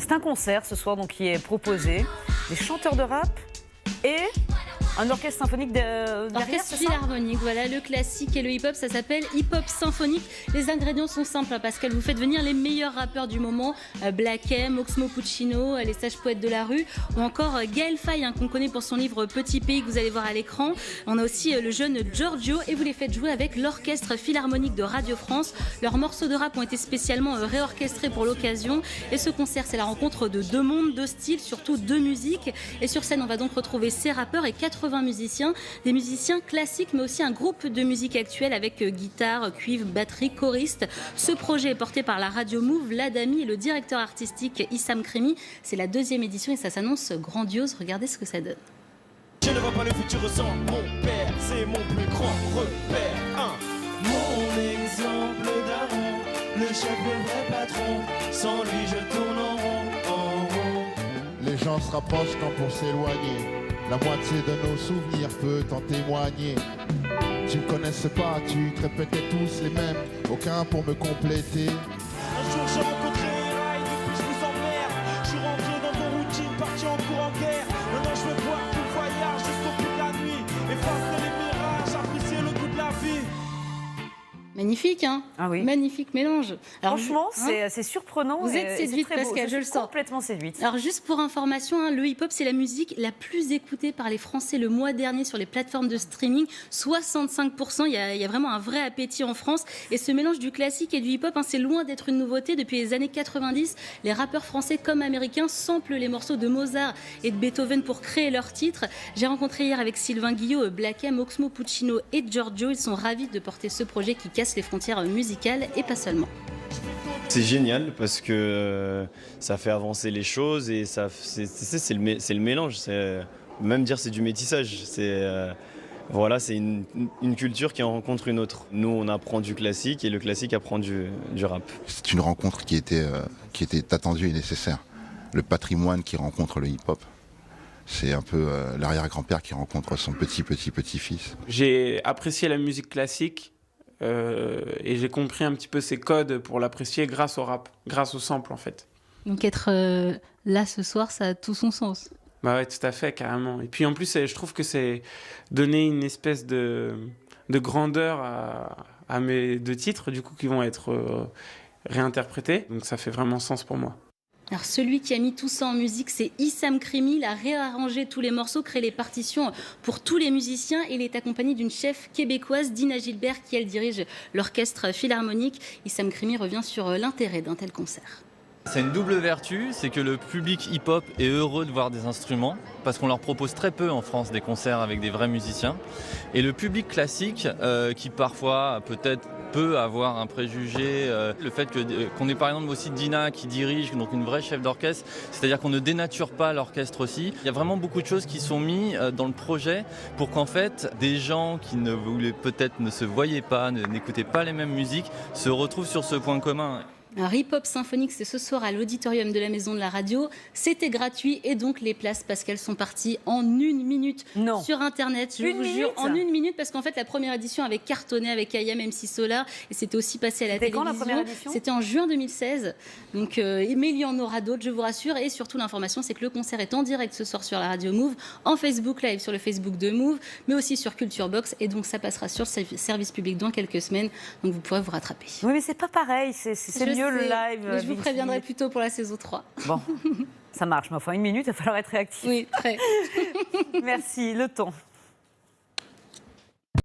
C'est un concert ce soir donc, qui est proposé. Des chanteurs de rap et un orchestre symphonique derrière, Orchestre philharmonique, voilà, le classique et le hip-hop, ça s'appelle hip-hop symphonique. Les ingrédients sont simples, hein, Pascal, vous faites venir les meilleurs rappeurs du moment, Black M, Oxmo Puccino, les sages poètes de la rue, ou encore Gaël Faye, hein, qu'on connaît pour son livre Petit Pays, que vous allez voir à l'écran. On a aussi le jeune Giorgio, et vous les faites jouer avec l'orchestre philharmonique de Radio France. Leurs morceaux de rap ont été spécialement réorchestrés pour l'occasion, et ce concert, c'est la rencontre de deux mondes, deux styles, surtout deux musiques. Et sur scène, on va donc retrouver ces rappeurs et 80 musiciens, des musiciens classiques, mais aussi un groupe de musique actuelle avec guitare, cuivre, batterie, choriste. Ce projet est porté par la radio Move, l'Adami et le directeur artistique Issam Krimi. C'est la 2e édition et ça s'annonce grandiose. Regardez ce que ça donne. Je ne vois pas le futur sans mon père, c'est mon plus grand repère. Mon exemple d'avant, le chef, le vrai patron, sans lui je tourne en rond. Les gens se rapprochent quand pour s'éloigner. La moitié de nos souvenirs peut en témoigner. Tu me connaisses pas, tu te répétais tous les mêmes, aucun pour me compléter. Un jour j'ai rencontré un rail, depuis je vous emmerde. Je suis rentré dans vos routines, parti en cours en guerre. Maintenant je veux voir tout le voyage jusqu'au bout de la nuit. Effacer les mirages, apprécier le goût de la vie. Magnifique, hein? Ah oui. Magnifique mélange. Alors, franchement, c'est surprenant. Vous êtes séduite, Pascal, je le sens. Complètement séduite. Alors juste pour information, hein, le hip-hop, c'est la musique la plus écoutée par les Français le mois dernier sur les plateformes de streaming. 65%, il y a vraiment un vrai appétit en France. Et ce mélange du classique et du hip-hop, hein, c'est loin d'être une nouveauté. Depuis les années 90, les rappeurs français comme américains samplent les morceaux de Mozart et de Beethoven pour créer leurs titres. J'ai rencontré hier avec Sylvain Guillot, Black M, Oxmo Puccino et Giorgio. Ils sont ravis de porter ce projet qui casse les frontières musicales et pas seulement. C'est génial parce que ça fait avancer les choses et c'est le mélange. Même dire c'est du métissage. Voilà, c'est une culture qui en rencontre une autre. Nous, on apprend du classique et le classique apprend du rap. C'est une rencontre qui était attendue et nécessaire. Le patrimoine qui rencontre le hip-hop. C'est un peu l'arrière-grand-père qui rencontre son petit-fils. J'ai apprécié la musique classique. Et j'ai compris un petit peu ses codes pour l'apprécier grâce au rap, grâce au sample en fait. Donc être là ce soir, ça a tout son sens. Bah ouais, tout à fait, carrément. Et puis en plus, je trouve que c'est donner une espèce de grandeur à mes deux titres, du coup, qui vont être réinterprétés. Donc ça fait vraiment sens pour moi. Alors celui qui a mis tout ça en musique, c'est Issam Krimi. Il a réarrangé tous les morceaux, créé les partitions pour tous les musiciens. Il est accompagné d'une chef québécoise, Dina Gilbert, qui elle dirige l'orchestre philharmonique. Issam Krimi revient sur l'intérêt d'un tel concert. C'est une double vertu, c'est que le public hip-hop est heureux de voir des instruments, parce qu'on leur propose très peu en France des concerts avec des vrais musiciens. Et le public classique, qui parfois peut-être peut avoir un préjugé, le fait qu'on ait par exemple aussi Dina qui dirige, donc une vraie chef d'orchestre, c'est-à-dire qu'on ne dénature pas l'orchestre aussi. Il y a vraiment beaucoup de choses qui sont mises dans le projet pour qu'en fait des gens qui peut-être ne se voyaient pas, n'écoutaient pas les mêmes musiques, se retrouvent sur ce point commun. Un hip-hop symphonique, c'est ce soir à l'auditorium de la Maison de la Radio. C'était gratuit et donc les places, parce qu'elles sont parties en 1 minute sur Internet. Je vous jure, en 1 minute, parce qu'en fait, la première édition avait cartonné avec IAM, MC Solar et c'était aussi passé à la télévision. Quand la première édition ? C'était en juin 2016. Donc, mais il y en aura d'autres, je vous rassure. Et surtout, l'information, c'est que le concert est en direct ce soir sur la Radio Move, en Facebook Live sur le Facebook de Move, mais aussi sur Culture Box. Et donc, ça passera sur le service public dans quelques semaines. Donc, vous pourrez vous rattraper. Oui, mais c'est pas pareil. C'est mieux le live. Mais je vous préviendrai plus tôt pour la saison 3. Bon, ça marche. Mais enfin, 1 minute, il va falloir être réactif. Oui, très. Merci. Le temps.